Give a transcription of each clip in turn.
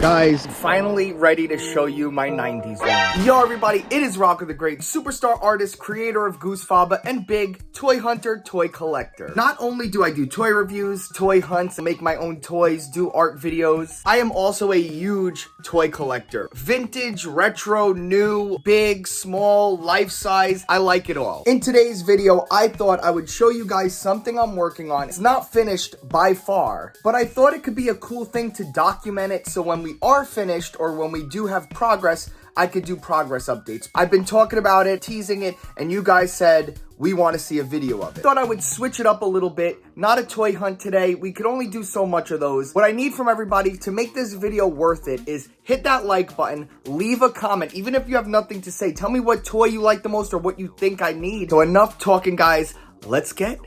Guys, finally ready to show you my 90s room. Yo everybody, it is Rocco the Great, superstar artist, creator of GooseFaba, and big toy hunter, toy collector. Not only do I do toy reviews, toy hunts, make my own toys, do art videos, I am also a huge toy collector. Vintage, retro, new, big, small, life size, I like it all. In today's video, I thought I would show you guys something I'm working on. It's not finished by far, but I thought it could be a cool thing to document it so when we are finished or when we do have progress, I could do progress updates. I've been talking about it, teasing it, and you guys said we want to see a video of it. Thought I would switch it up a little bit. Not a toy hunt today. We could only do so much of those. What I need from everybody to make this video worth it is hit that like button, leave a comment. Even if you have nothing to say, tell me what toy you like the most or what you think I need. So enough talking, guys. Let's get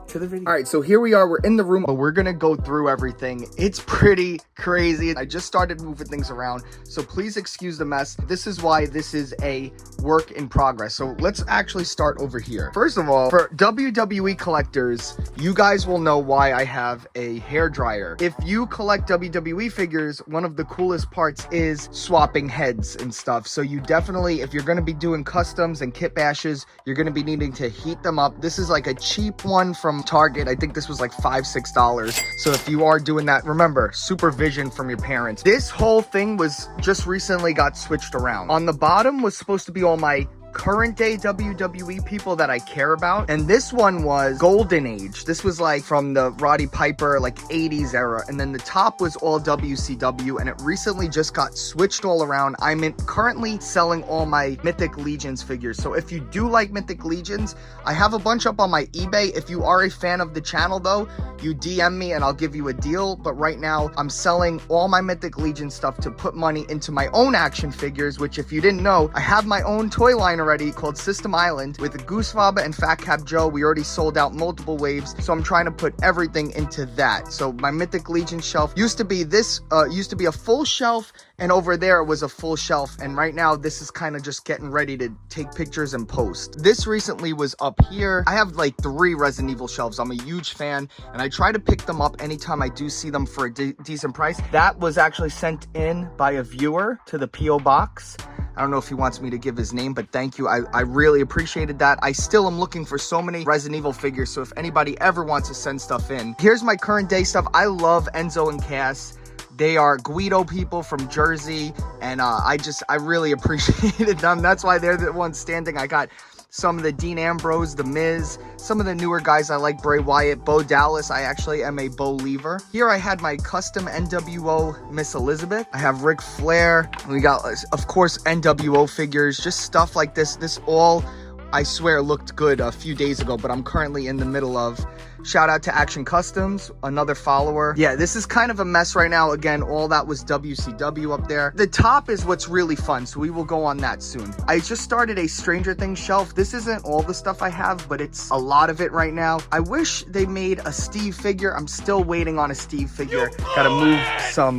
to the video. All right, so here we are. We're in the room. We're gonna go through everything. It's pretty crazy. I just started moving things around, so please excuse the mess. This is why this is a work in progress. So let's actually start over here. First of all, for WWE collectors, you guys will know why I have a hair dryer. If you collect WWE figures, one of the coolest parts is swapping heads and stuff. So you definitely, if you're gonna be doing customs and kit bashes, you're gonna be needing to heat them up. This is like a cheap one from Target. I think this was like $5-6. So if you are doing that, remember, supervision from your parents. This whole thing was just recently got switched around. On the bottom was supposed to be all my current day WWE people that I care about, and this one was golden age. This was like from the Roddy Piper like 80s era, and then the top was all WCW, and it recently just got switched all around. I'm currently selling all my Mythic Legions figures, so if you do like Mythic Legions, I have a bunch up on my eBay. If you are a fan of the channel though, you DM me and I'll give you a deal. But right now I'm selling all my Mythic Legion stuff to put money into my own action figures, which if you didn't know, I have my own toy line already called System Island with GooseFaba and Fat Cap Joe. We already sold out multiple waves, so I'm trying to put everything into that. So my Mythic Legion shelf used to be this, used to be a full shelf, and over there was a full shelf, and right now this is kind of just getting ready to take pictures and post. This recently was up here. I have like 3 Resident Evil shelves. I'm a huge fan, and I try to pick them up anytime I do see them for a decent price. That was actually sent in by a viewer to the P.O. box. I don't know if he wants me to give his name, but thank you. I really appreciated that. I still am looking for so many Resident Evil figures, so if anybody ever wants to send stuff in. Here's my current day stuff. I love Enzo and Cass. They are Guido people from Jersey, and I really appreciated them. That's why they're the ones standing. I got some of the Dean Ambrose, the Miz, some of the newer guys I like, Bray Wyatt, Bo Dallas. I actually am a Bo Lever. Here I had my custom NWO Miss Elizabeth. I have Ric Flair. We got, of course, NWO figures, just stuff like this. This all, I swear, looked good a few days ago, but I'm currently in the middle of. Shout out to Action Customs, another follower. Yeah, this is kind of a mess right now. Again, all that was WCW up there. The top is what's really fun, so we will go on that soon. I just started a Stranger Things shelf. This isn't all the stuff I have, but it's a lot of it right now. I wish they made a Steve figure. I'm still waiting on a Steve figure. Gotta move some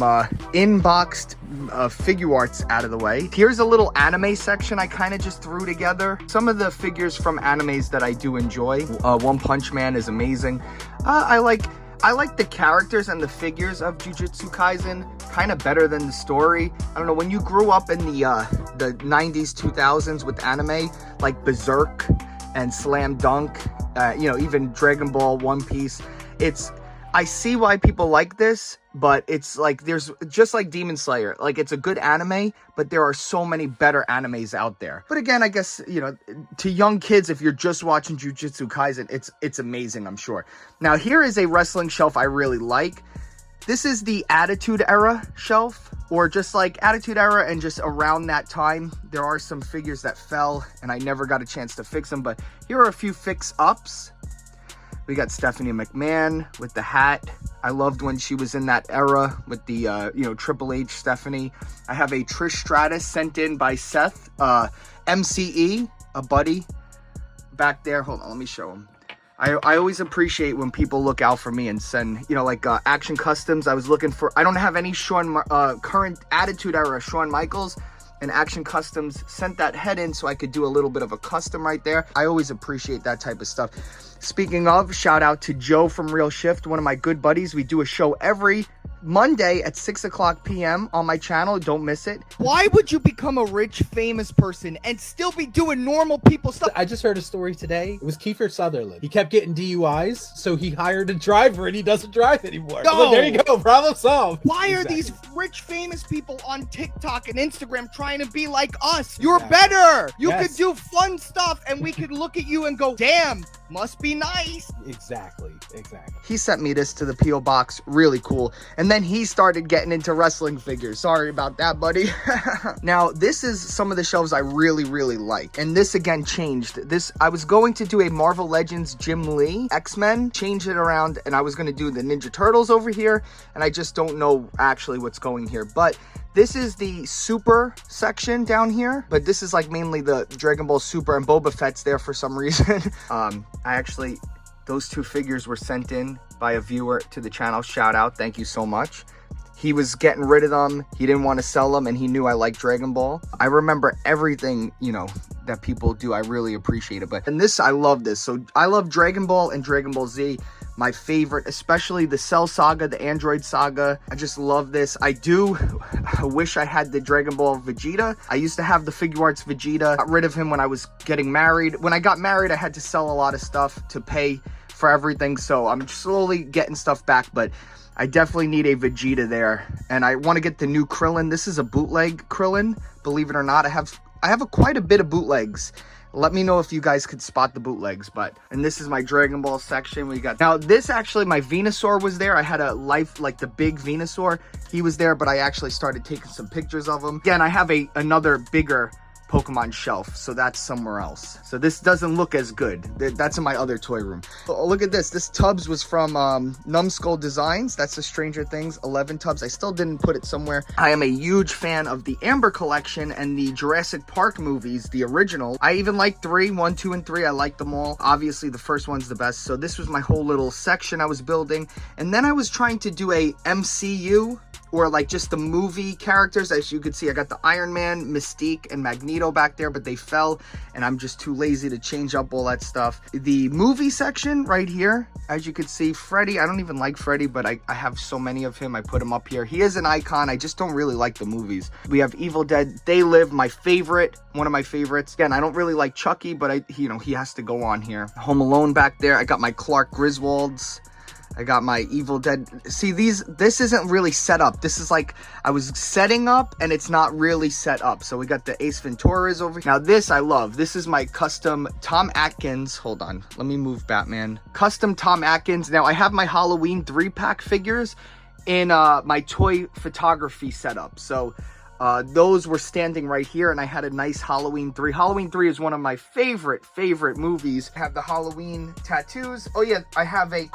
inboxed Figuarts out of the way. Here's a little anime section I kind of just threw together. Some of the figures from animes that I do enjoy. One Punch Man is amazing. I like the characters and the figures of Jujutsu Kaisen kind of better than the story. I don't know, when you grew up in the 90s, 2000s with anime like Berserk and Slam Dunk, you know, even Dragon Ball, One Piece, I see why people like this, but it's like, there's just like Demon Slayer, like it's a good anime, but there are so many better animes out there. But again, I guess, you know, to young kids, if you're just watching Jujutsu Kaisen, it's amazing, I'm sure. Now here is a wrestling shelf I really like. This is the Attitude Era shelf, or just like Attitude Era, and just around that time, there are some figures that fell and I never got a chance to fix them, but here are a few fix-ups. We got Stephanie McMahon with the hat. I loved when she was in that era with the, you know, Triple H Stephanie. I have a Trish Stratus sent in by Seth, MCE, a buddy back there. Hold on, let me show him. I always appreciate when people look out for me and send, you know, like Action Customs. I was looking for, I don't have any current Attitude Era Shawn Michaels, and Action Customs sent that head in so I could do a little bit of a custom right there. I always appreciate that type of stuff. Speaking of, shout out to Joe from Real Shift, one of my good buddies. We do a show every Monday at 6 o'clock p.m. on my channel. Don't miss it. Why would you become a rich, famous person and still be doing normal people stuff? I just heard a story today. It was Kiefer Sutherland. He kept getting DUIs, so he hired a driver and he doesn't drive anymore. No. Like, there you go, problem solved. Why are these rich, famous people on TikTok and Instagram trying to be like us? You're better. You could do fun stuff and we could look at you and go, damn, must be nice. Exactly. He sent me this to the P.O. box. Really cool. And then he started getting into wrestling figures. Sorry about that, buddy. Now, this is some of the shelves I really, really like. And this again changed. I was going to do a Marvel Legends Jim Lee X-Men, change it around, and I was going to do the Ninja Turtles over here. And I just don't know actually what's going here. But this is the Super section down here, but this is like mainly the Dragonballz Super, and Boba Fett's there for some reason. Those two figures were sent in by a viewer to the channel. Shout out, thank you so much. He was getting rid of them. He didn't want to sell them, and he knew I liked Dragon Ball. I remember everything, you know, that people do. I really appreciate it. And this, I love this. So I love Dragon Ball and Dragon Ball Z. My favorite, especially the Cell Saga, the Android Saga. I just love this. I wish I had the Dragon Ball Vegeta. I used to have the Figuarts Vegeta. Got rid of him when I was getting married. When I got married, I had to sell a lot of stuff to pay for everything. So I'm slowly getting stuff back, but I definitely need a Vegeta there. And I want to get the new Krillin. This is a bootleg Krillin, believe it or not. I have quite a bit of bootlegs. Let me know if you guys could spot the bootlegs. And this is my Dragon Ball section. We got, now this actually, my Venusaur was there. I had a like the big Venusaur. He was there, but I actually started taking some pictures of him. Again, I have another bigger Pokemon shelf, so that's somewhere else. So this doesn't look as good. That's in my other toy room. Oh, look at this. This Tubbs was from Numbskull Designs. That's the Stranger Things 11 Tubbs. I still didn't put it somewhere. I am a huge fan of the Amber collection and the Jurassic Park movies, the original. I even like 3, 1, 2, and 3. I like them all. Obviously, the first one's the best. So this was my whole little section I was building. And then I was trying to do a MCU, or like just the movie characters. As you can see, I got the Iron Man, Mystique, and Magneto back there, but they fell, and I'm just too lazy to change up all that stuff. The movie section right here, as you can see, Freddy. I don't even like Freddy, but I have so many of him. I put him up here. He is an icon. I just don't really like the movies. We have Evil Dead, They Live, my favorite, one of my favorites. Again, I don't really like Chucky, but he has to go on here. Home Alone back there. I got my Clark Griswolds. I got my Evil Dead. See, this isn't really set up. This is like, I was setting up and it's not really set up. So we got the Ace Venturas over here. Now this I love. This is my custom Tom Atkins. Hold on. Let me move Batman. Custom Tom Atkins. Now I have my Halloween 3-pack figures in my toy photography setup. So those were standing right here, and I had a nice Halloween 3. Halloween 3 is one of my favorite movies. I have the Halloween tattoos. Oh yeah, I have a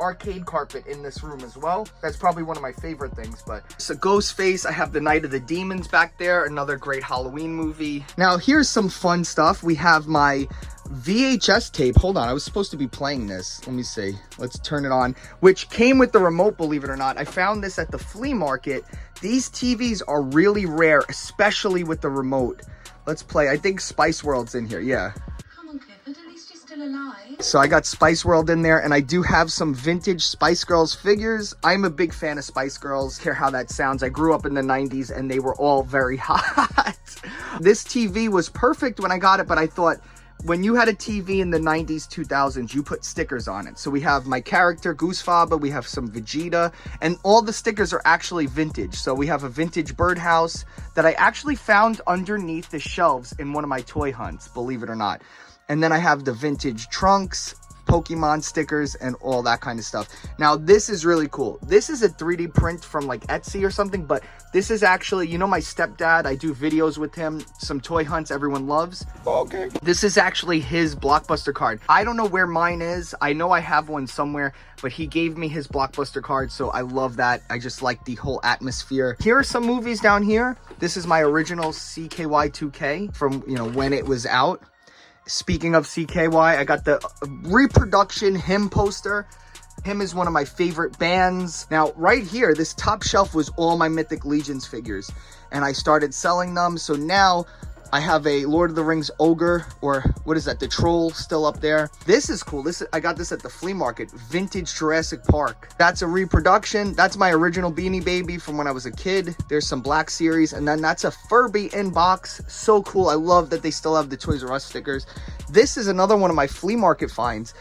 arcade carpet in this room as well. That's probably one of my favorite things. But it's a Ghostface. I have the Night of the Demons back there, another great Halloween movie. Now here's some fun stuff. We have my VHS tape. Hold on, I was supposed to be playing this. Let me see. Let's turn it on. Which came with the remote, believe it or not. I found this at the flea market. These TVs are really rare, especially with the remote. Let's play. I think Spice World's in here. Yeah. Come on, Clifford, at least you're still alive. So I got Spice World in there, and I do have some vintage Spice Girls figures. I'm a big fan of Spice Girls. Care how that sounds. I grew up in the 90s, and they were all very hot. This TV was perfect when I got it, but I thought, when you had a TV in the 90s, 2000s, you put stickers on it. So we have my character, Goosefaba, we have some Vegeta, and all the stickers are actually vintage. So we have a vintage birdhouse that I actually found underneath the shelves in one of my toy hunts, believe it or not. And then I have the vintage Trunks, Pokemon stickers, and all that kind of stuff. Now this is really cool. This is a 3D print from like Etsy or something, but this is actually, you know, my stepdad, I do videos with him, some toy hunts everyone loves. Okay. This is actually his Blockbuster card. I don't know where mine is. I know I have one somewhere, but he gave me his Blockbuster card, so I love that. I just like the whole atmosphere. Here are some movies down here. This is my original CKY2K from, you know, when it was out. Speaking of CKY, I got the reproduction Him poster. Him is one of my favorite bands. Now, right here, this top shelf was all my Mythic Legions figures, and I started selling them. So now, I have a Lord of the Rings ogre, or what is that, the troll, still up there. This is cool. I got this at the flea market. Vintage Jurassic Park. That's a reproduction. That's my original Beanie Baby from when I was a kid. There's some Black Series, and then that's a Furby in box. So cool. I love that they still have the Toys R Us stickers. This is another one of my flea market finds.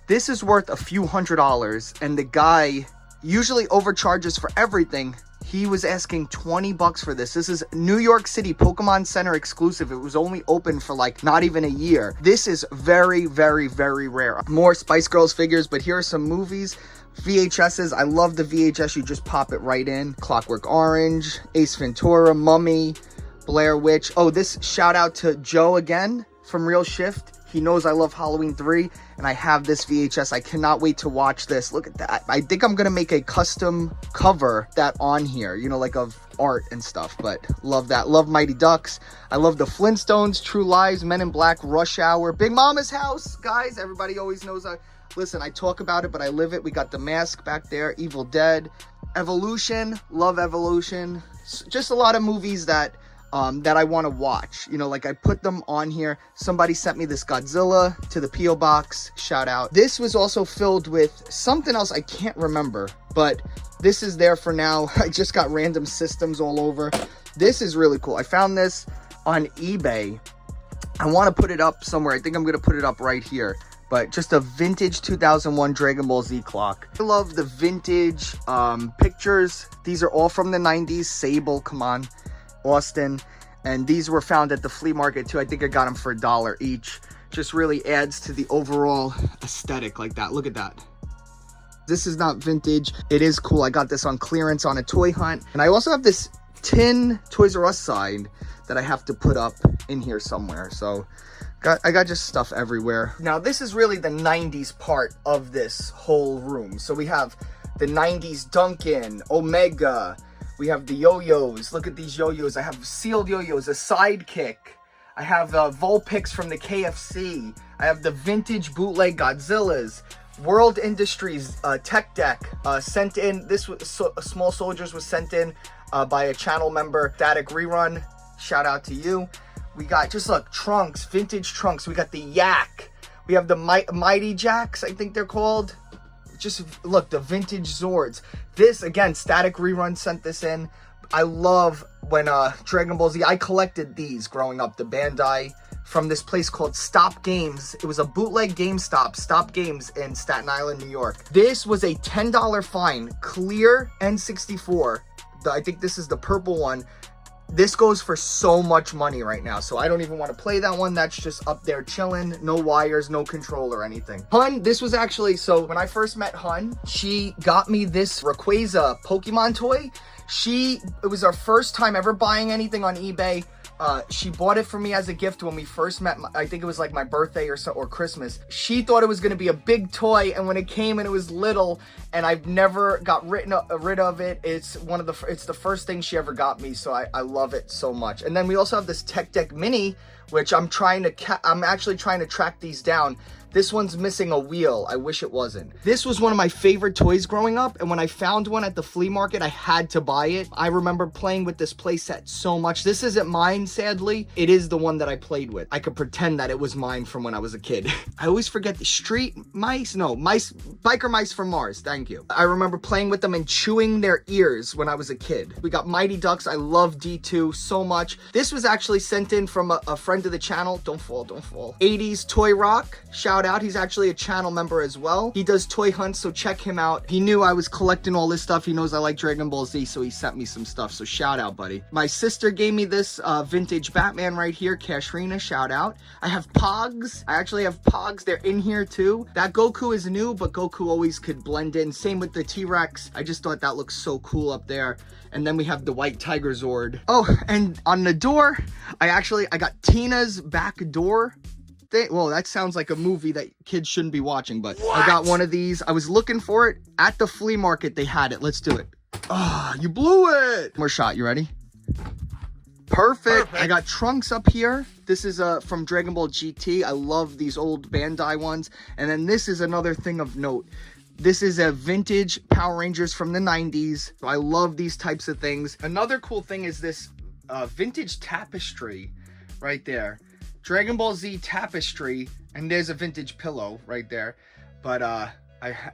This is worth a few $100s, and the guy usually overcharges for everything. He was asking 20 bucks for this. This is New York City Pokemon Center exclusive. It was only open for like not even a year. This is very, very, very rare. More Spice Girls figures, but here are some movies. VHSs. I love the VHS. You just pop it right in. Clockwork Orange, Ace Ventura, Mummy, Blair Witch. Oh, this shout out to Joe again from Real Shift. He knows I love Halloween 3, and I have this VHS. I cannot wait to watch this. Look at that. I think I'm going to make a custom cover that on here, you know, like of art and stuff, but love that. Love Mighty Ducks. I love the Flintstones, True Lies, Men in Black, Rush Hour, Big Mama's House. Guys, everybody always knows listen, I talk about it, but I live it. We got The Mask back there, Evil Dead, Evolution, love Evolution. Just a lot of movies that I want to watch, you know, like I put them on here. Somebody sent me this Godzilla to the P.O. box, shout out. This was also filled with something else I can't remember, but this is there for now. I just got random systems all over. This is really cool. I found this on eBay. I want to put it up somewhere. I think I'm going to put it up right here, but just a vintage 2001 Dragon Ball Z clock. I love the vintage pictures. These are all from the 90s. Sable, come on. Austin, and these were found at the flea market too. I think I got them for $1 each. Just really adds to the overall aesthetic like that. Look at that. This is not vintage. It is cool. I got this on clearance on a toy hunt, and I also have this tin Toys R Us sign that I have to put up in here somewhere. So I got just stuff everywhere. Now this is really the 90s part of this whole room. So we have the 90s Duncan, Omega. We have the yo-yos. Look at these yo-yos. I have sealed yo-yos, a sidekick. I have Vulpix from the KFC. I have the vintage bootleg Godzillas. World Industries tech deck sent in. This was Small Soldiers was sent in by a channel member. Static Rerun. Shout out to you. We got, just look, Trunks, vintage Trunks. We got the Yak. We have the Mighty Jacks, I think they're called. Just look, the vintage Zords. This, again, Static Rerun sent this in. I love when Dragon Ball Z, I collected these growing up, the Bandai, from this place called Stop Games. It was a bootleg GameStop, Stop Games in Staten Island, New York. This was a $10 fine, clear N64. I think this is the purple one. This goes for so much money right now, so I don't even want to play that one. That's just up there chilling, no wires, no control or anything. Hun, this was actually, so when I first met Hun, she got me this Rayquaza Pokemon toy. It was our first time ever buying anything on eBay. She bought it for me as a gift when we first met. I think it was like my birthday or Christmas. She thought it was going to be a big toy, and when it came and it was little, and I've never got rid of it. It's the first thing she ever got me, so I love it so much. And then we also have this Tech Deck Mini, which I'm actually trying to track these down. This one's missing a wheel. I wish it wasn't. This was one of my favorite toys growing up, and when I found one at the flea market, I had to buy it. I remember playing with this playset so much. This isn't mine, sadly. It is the one that I played with. I could pretend that it was mine from when I was a kid. I always forget the biker mice from Mars. Thank you. I remember playing with them and chewing their ears when I was a kid. We got Mighty Ducks. I love D2 so much. This was actually sent in from a friend of the channel. Don't fall, don't fall. 80s Toy Rock. Shout out. He's actually a channel member as well. He does toy hunts, so check him out. He knew I was collecting all this stuff. He knows I like Dragon Ball Z, so he sent me some stuff. So shout out, buddy. My sister gave me this vintage Batman right here. Kashrina, shout out. I have Pogs. I actually have Pogs. They're in here too. That Goku is new, but Goku always could blend in. Same with the T-Rex. I just thought that looks so cool up there. And then we have the White Tiger Zord. Oh, and on the door, I got Tina's back door. Well, that sounds like a movie that kids shouldn't be watching, but what? I got one of these. I was looking for it at the flea market. They had it. Let's do it. Ah, you blew it. More shot. You ready? Perfect. I got Trunks up here. This is from Dragon Ball GT. I love these old Bandai ones. And then this is another thing of note. This is a vintage Power Rangers from the 90s. So I love these types of things. Another cool thing is this vintage tapestry right there. Dragon Ball Z tapestry, and there's a vintage pillow right there. But I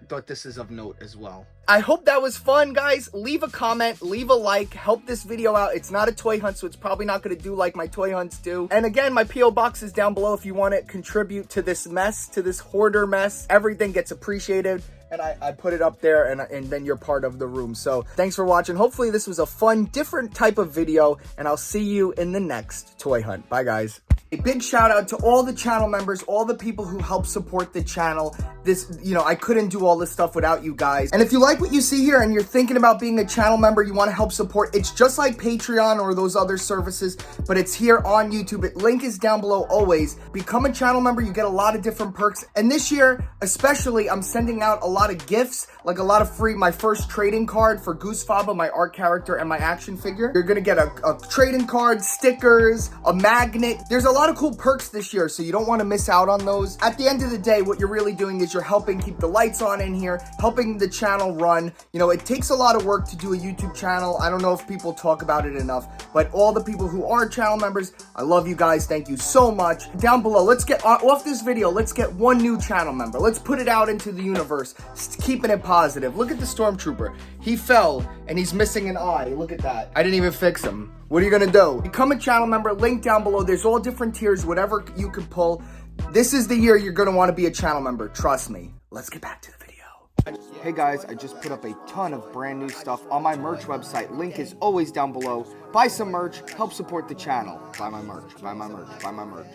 thought this is of note as well. I hope that was fun, guys. Leave a comment, leave a like, help this video out. It's not a toy hunt, so it's probably not going to do like my toy hunts do. And again, my P.O. box is down below if you want to contribute to this mess, to this hoarder mess. Everything gets appreciated. And I put it up there, and then you're part of the room. So thanks for watching. Hopefully this was a fun, different type of video, and I'll see you in the next toy hunt. Bye, guys. A big shout out to all the channel members, all the people who help support the channel. This, you know, I couldn't do all this stuff without you guys. And if you like what you see here and you're thinking about being a channel member, you want to help support, it's just like Patreon or those other services, but it's here on YouTube. Link is down below always. Become a channel member, you get a lot of different perks. And this year, especially, I'm sending out a lot of gifts, like a lot of free, my first trading card for Goosefaba, my art character, and my action figure. You're gonna get a trading card, stickers, a magnet. There's a lot of cool perks this year, so you don't want to miss out on those. At the end of the day, what you're really doing is you're helping keep the lights on in here, helping the channel run. You know, it takes a lot of work to do a YouTube channel. I don't know if people talk about it enough, but all the people who are channel members, I love you guys. Thank you so much. Down below, let's get off this video. Let's get one new channel member. Let's put it out into the universe, keeping it positive. Look at the stormtrooper. He fell and he's missing an eye. Look at that. I didn't even fix him. What are you gonna do? Become a channel member, link down below. There's all different tiers, whatever you can pull. This is the year you're gonna wanna be a channel member, trust me. Let's get back to the video. Hey guys, I just put up a ton of brand new stuff on my merch website. Link is always down below. Buy some merch, help support the channel. Buy my merch, buy my merch, buy my merch.